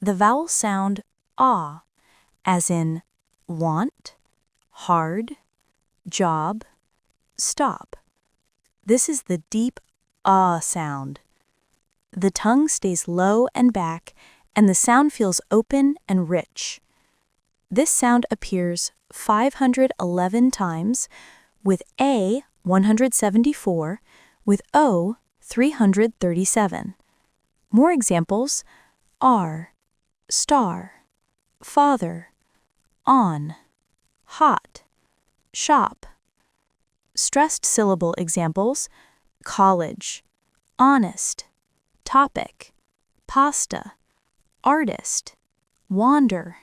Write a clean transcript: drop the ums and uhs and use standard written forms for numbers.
the vowel sound ah, as in want, hard, job, stop. This is the deep ah sound. The tongue stays low and back, and the sound feels open and rich. This sound appears 511 times, with A 174, with O 337. More examples are star, father, on, hot, shop. Stressed syllable examples: college, honest, topic, pasta, artist, wander.